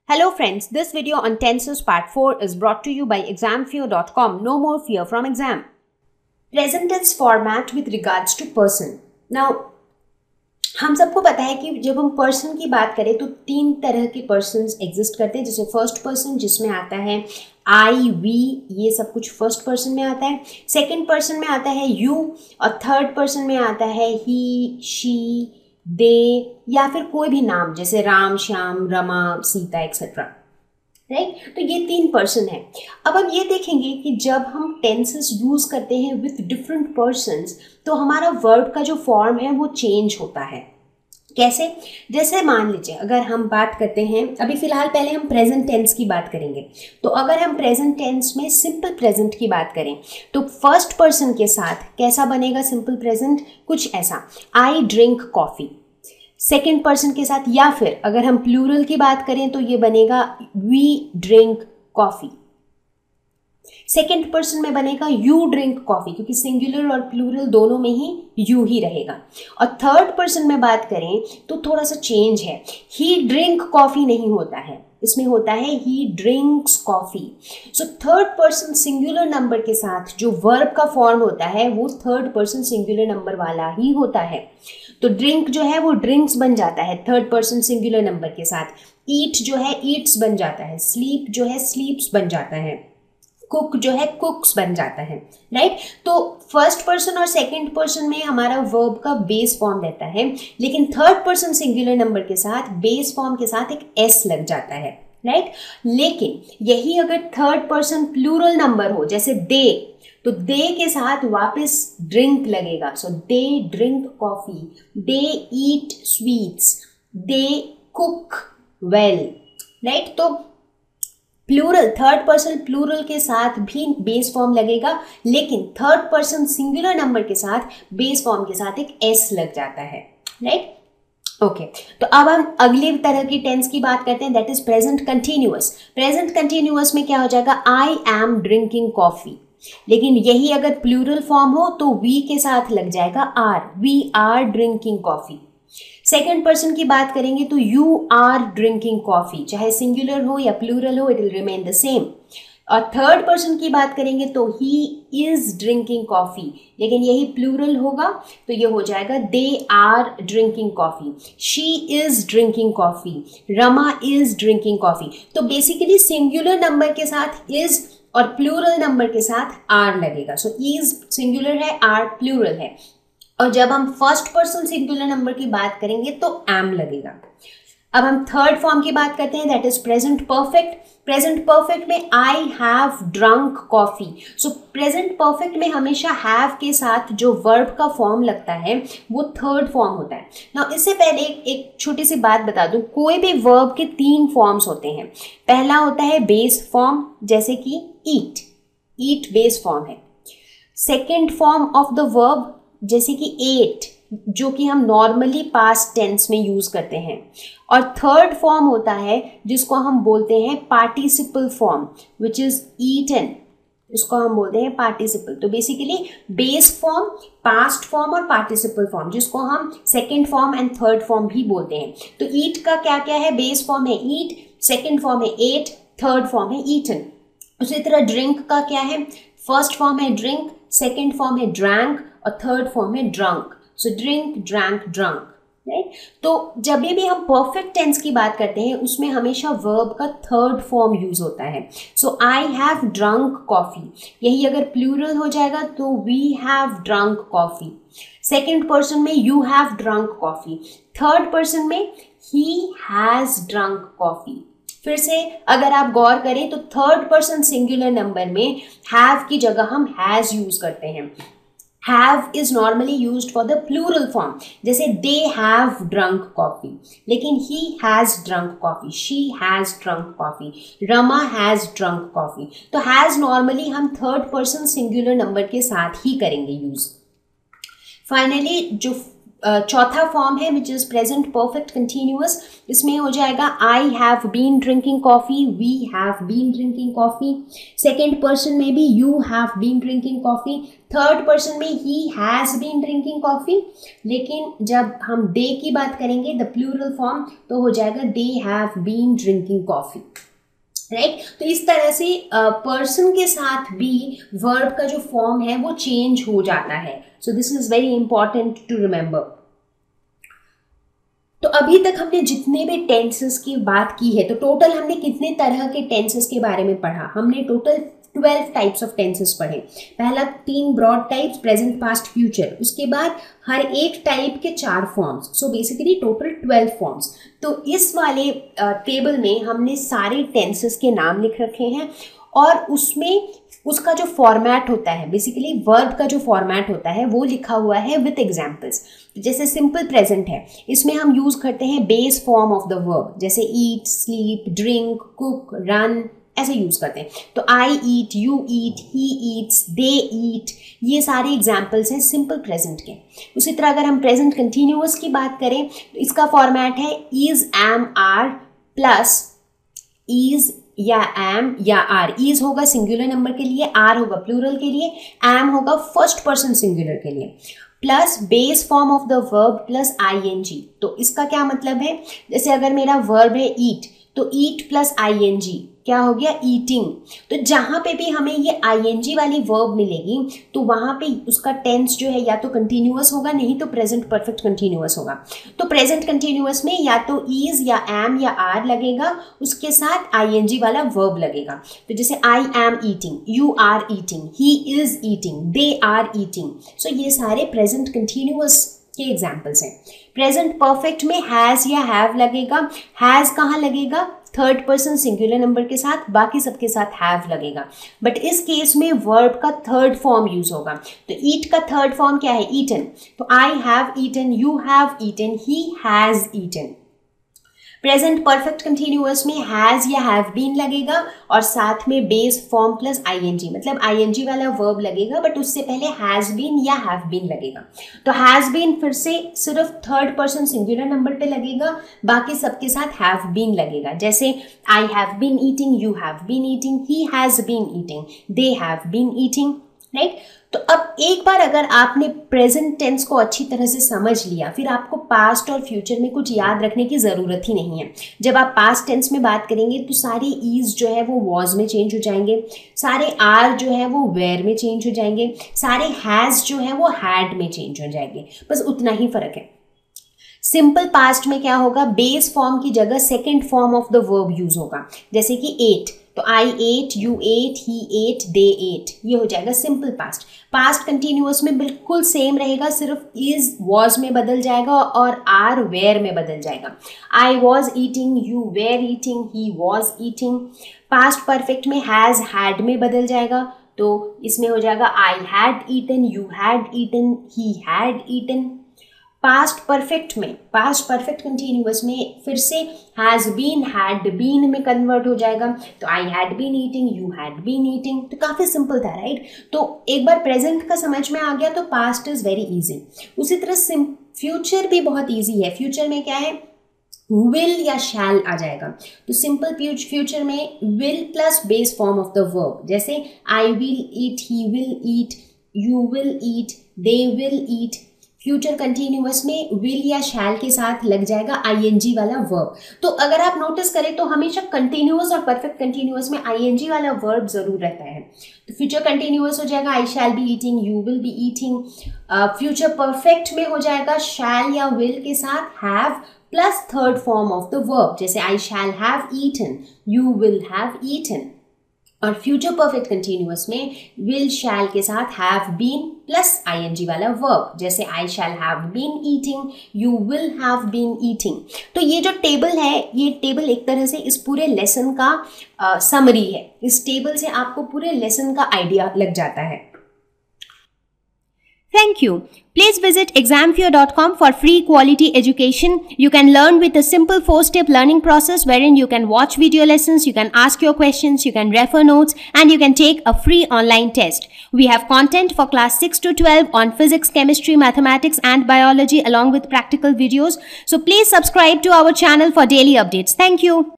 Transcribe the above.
Hello friends, this video on tenses part 4 is brought to you by examfear.com. No more fear from exam. Present tense format with regards to person. Now, हम सबको पता है कि जब हम person की बात करें तो तीन तरह के पर्सन्स एग्जिस्ट करते हैं. जैसे फर्स्ट पर्सन जिसमें आता है आई, वी, ये सब कुछ फर्स्ट पर्सन में आता है. सेकंड पर्सन में आता है यू और थर्ड पर्सन में आता है ही, शी, दे या फिर कोई भी नाम जैसे राम, श्याम, रमा, सीता एक्सेट्रा. राइट, तो ये तीन पर्सन है. अब हम ये देखेंगे कि जब हम टेंसेस यूज करते हैं विथ डिफरेंट पर्सन्स तो हमारा वर्ब का जो फॉर्म है वो चेंज होता है. कैसे? जैसे मान लीजिए अगर हम बात करते हैं, अभी फिलहाल पहले हम प्रेजेंट टेंस की बात करेंगे. तो अगर हम प्रेजेंट टेंस में सिंपल प्रेजेंट की बात करें तो फर्स्ट पर्सन के साथ कैसा बनेगा सिंपल प्रेजेंट? कुछ ऐसा, I drink coffee. Second person के साथ या फिर अगर हम प्लूरल की बात करें तो ये बनेगा we drink coffee. Second person में बनेगा यू ड्रिंक कॉफी, क्योंकि सिंगुलर और प्लूरल दोनों में ही यू ही रहेगा. और थर्ड पर्सन में बात करें तो थोड़ा सा चेंज है, ही ड्रिंक कॉफी नहीं होता है, इसमें होता है ही drinks coffee. So third person singular number के साथ जो वर्ब का फॉर्म होता है वो थर्ड पर्सन सिंगुलर नंबर वाला ही होता है. तो ड्रिंक जो है वो ड्रिंक्स बन जाता है थर्ड पर्सन सिंगुलर नंबर के साथ. ईट जो है ईट्स बन जाता है, स्लीप जो है स्लीप्स बन जाता है, कुक जो है कुक्स बन जाता है. राइट, तो फर्स्ट पर्सन और सेकंड पर्सन में हमारा वर्ब का बेस फॉर्म रहता है, लेकिन थर्ड पर्सन सिंगुलर नंबर के साथ बेस फॉर्म के साथ एक एस लग जाता है. राइट, लेकिन यही अगर थर्ड पर्सन प्लूरल नंबर हो जैसे दे, तो दे के साथ वापस ड्रिंक लगेगा. So they drink coffee, they eat sweets, they cook well. Right, तो प्लूरल थर्ड पर्सन प्लूरल के साथ भी बेस फॉर्म लगेगा, लेकिन थर्ड पर्सन सिंगुलर नंबर के साथ बेस फॉर्म के साथ एक एस लग जाता है. राइट, ओके, तो अब हम अगली तरह की टेंस की बात करते हैं, that is present continuous. Present continuous में क्या हो जाएगा? I am drinking coffee. लेकिन यही अगर प्लूरल फॉर्म हो तो वी के साथ लग जाएगा are, we are drinking coffee. Second person की बात करेंगे तो यू आर ड्रिंकिंग कॉफी, चाहे सिंगुलर हो या प्लूरल हो, it will remain the same. और थर्ड पर्सन की बात करेंगे तो ही इज ड्रिंकिंग कॉफी, लेकिन यही प्लूरल होगा तो ये हो जाएगा they are drinking coffee, she is drinking coffee, Rama is drinking coffee. तो बेसिकली सिंगुलर नंबर के साथ इज और प्लूरल नंबर के साथ आर लगेगा. सो इज सिंगुलर है, आर प्लूरल है. और जब हम फर्स्ट पर्सन सिंगुलर नंबर की बात करेंगे तो एम लगेगा. अब हम थर्ड फॉर्म की बात करते हैं, that is present perfect. Present perfect में I have drunk coffee. So present perfect में हमेशा हैव के साथ जो वर्ब का फॉर्म लगता है वो थर्ड फॉर्म होता है. नाउ इससे पहले एक छोटी सी बात बता दूं, कोई भी वर्ब के तीन फॉर्म्स होते हैं. पहला होता है बेस फॉर्म, जैसे कि ईट, ईट बेस फॉर्म है. Second form of the verb जैसे कि एट, जो कि हम नॉर्मली पास्ट टेंस में यूज करते हैं. और थर्ड फॉर्म होता है जिसको हम बोलते हैं participle form, which is eaten, इसको हम बोलते हैं पार्टिसिपल. तो basically base form, past form और पार्टिसिपल फॉर्म, जिसको हम second form and third form भी बोलते हैं. तो ईट का क्या क्या है? बेस फॉर्म है ईट, सेकेंड फॉर्म है एट, थर्ड फॉर्म है ईटन. उसी तरह ड्रिंक का क्या है? फर्स्ट फॉर्म है ड्रिंक, सेकेंड फॉर्म है ड्रैंक और थर्ड फॉर्म है ड्रंक. सो ड्रिंक, ड्रैंक, ड्रंक. राइट, तो जब भी हम परफेक्ट टेंस की बात करते हैं उसमें हमेशा वर्ब का थर्ड फॉर्म यूज होता है. So I have drunk coffee, यही अगर प्लूरल हो जाएगा तो we have drunk coffee. Second person में you have drunk coffee, third person में ही हैज ड्रंक कॉफी. फिर से अगर आप गौर करें तो थर्ड पर्सन सिंगुलर नंबर में हैव की जगह हम हैज यूज करते हैं. Have is normally used for the plural form, जैसे they have drunk coffee, लेकिन he has drunk coffee, she has drunk coffee, Rama has drunk coffee. तो has normally हम third person singular number के साथ ही करेंगे use. Finally जो चौथा form है which is present perfect continuous. इसमें हो जाएगा I have been drinking coffee, we have been drinking coffee. Second person में भी you have been drinking coffee. Third person में he has been drinking coffee. लेकिन जब हम दे की बात करेंगे द प्लूरल फॉर्म तो हो जाएगा they have been drinking coffee, right. तो इस तरह से पर्सन के साथ भी वर्ब का जो फॉर्म है वो चेंज हो जाता है। So this is very important to remember. तो अभी तक हमने जितने भी टेंसेस की बात की है, तो टोटल हमने कितने तरह के टेंसेस के बारे में पढ़ा? हमने टोटल 12 टाइप्स ऑफ टेंसेस पढ़े। पहला 3 broad types, present, past, future. उसके बाद हर एक टाइप के 4 forms, so basically total 12 forms. तो इस वाले टेबल में हमने सारे टेंसेस के नाम लिख रखे हैं और उसमें उसका जो फॉर्मेट होता है, बेसिकली वर्ब का जो फॉर्मेट होता है वो लिखा हुआ है विथ एग्जाम्पल्स। जैसे सिंपल प्रेजेंट है, इसमें हम यूज करते हैं base form of the verb, जैसे ईट, स्लीप, ड्रिंक, कुक, रन, ऐसे यूज करते हैं। तो आई ईट, यू ईट, ही ईट्स, दे ईट, ये सारे एग्जाम्पल्स हैं सिंपल प्रेजेंट के। उसी तरह अगर हम प्रेजेंट कंटिन्यूअस की बात करें तो इसका फॉर्मेट है is, am, are plus is या एम या आर। इज होगा सिंगुलर नंबर के लिए, आर होगा प्लूरल के लिए, एम होगा फर्स्ट पर्सन सिंगुलर के लिए, plus base form of the verb plus ING. तो इसका क्या मतलब है? जैसे अगर मेरा वर्ब है ईट, तो ईट प्लस आईएनजी क्या हो गया? ईटिंग। तो जहां पे भी हमें ये आईएनजी वाली वर्ब मिलेगी तो वहां पे उसका टेंस जो है या तो कंटिन्यूअस होगा, नहीं तो प्रेजेंट परफेक्ट कंटिन्यूअस होगा। तो प्रेजेंट कंटिन्यूअस में या तो इज या एम या आर लगेगा, उसके साथ आईएनजी वाला वर्ब लगेगा। तो जैसे I am eating, you are eating, he is eating, they are eating. So ये सारे प्रेजेंट कंटिन्यूअस के एग्जाम्पल्स हैं। प्रेजेंट परफेक्ट में हैज या हैव लगेगा। हैज कहाँ लगेगा? थर्ड पर्सन सिंगुलर नंबर के साथ, बाकी सबके साथ हैव लगेगा। बट इस केस में वर्ब का थर्ड फॉर्म यूज होगा। तो ईट का थर्ड फॉर्म क्या है? ईटन। तो I have eaten, you have eaten, he has eaten. Present perfect continuous में हैज या हैव बीन लगेगा और साथ में बेस फॉर्म प्लस आईएनजी, मतलब आईएनजी वाला वर्ब लगेगा बट उससे पहले हैज बीन या हैव बीन लगेगा। तो हैज बीन फिर से सिर्फ थर्ड पर्सन सिंगुलर नंबर पे लगेगा, बाकी सबके साथ हैव बीन लगेगा। जैसे I have been eating, you have been eating, he has been eating, they have been eating, right. तो अब एक बार अगर आपने प्रेजेंट टेंस को अच्छी तरह से समझ लिया, फिर आपको पास्ट और फ्यूचर में कुछ याद रखने की ज़रूरत ही नहीं है। जब आप पास्ट टेंस में बात करेंगे तो सारे ईज जो है वो वॉज में चेंज हो जाएंगे, सारे आर जो है वो वेयर में चेंज हो जाएंगे, सारे हैज़ जो है वो हैड में चेंज हो जाएंगे। बस उतना ही फर्क है। सिंपल पास्ट में क्या होगा? बेस फॉर्म की जगह second form of the verb use होगा। जैसे कि एट, तो I ate, you ate, he ate, they ate, ये हो जाएगा सिंपल पास्ट। पास्ट कंटिन्यूअस में बिल्कुल सेम रहेगा, सिर्फ इज वॉज में बदल जाएगा और आर वेयर में बदल जाएगा। I was eating, you were eating, he was eating. Past perfect में हैज हैड में बदल जाएगा, तो इसमें हो जाएगा I had eaten, you had eaten, he had eaten. Past perfect में, पास्ट परफेक्ट कंटिन्यूअस में फिर से हैज बीन, हैड बीन में कन्वर्ट हो जाएगा। तो I had been eating, you had been eating. तो काफी सिंपल था, राइट। तो एक बार प्रेजेंट का समझ में आ गया तो पास्ट इज वेरी इजी। उसी तरह फ्यूचर भी बहुत इजी है। फ्यूचर में क्या है? विल या शैल आ जाएगा। तो सिंपल फ्यूचर में will plus base form of the verb, जैसे I will eat, he will eat, you will eat, they will eat. Future continuous में विल या शैल के साथ लग जाएगा आईएनजी वाला वर्ब। तो अगर आप नोटिस करें तो हमेशा कंटिन्यूअस और परफेक्ट कंटिन्यूअस में आईएनजी वाला वर्ब जरूर रहता है। तो फ्यूचर कंटिन्यूअस हो जाएगा I shall be eating, you will be eating. Future perfect में हो जाएगा शैल या विल के साथ have plus third form of the verb, जैसे I shall have eaten, you will have eaten. और फ्यूचर परफेक्ट कंटिन्यूअस में विल शैल के साथ हैव बीन प्लस आईएनजी वाला वर्ब, जैसे I shall have been eating, you will have been eating. तो ये जो टेबल है, ये टेबल एक तरह से इस पूरे लेसन का समरी है। इस टेबल से आपको पूरे लेसन का आइडिया लग जाता है। Thank Thank you. Please visit examfear.com for free quality education. You can learn with a simple 4-step learning process wherein you can watch video lessons, you can ask your questions, you can refer notes, and you can take a free online test. We have content for class 6 to 12 on physics, chemistry, mathematics, and biology along with practical videos. So please subscribe to our channel for daily updates. Thank you.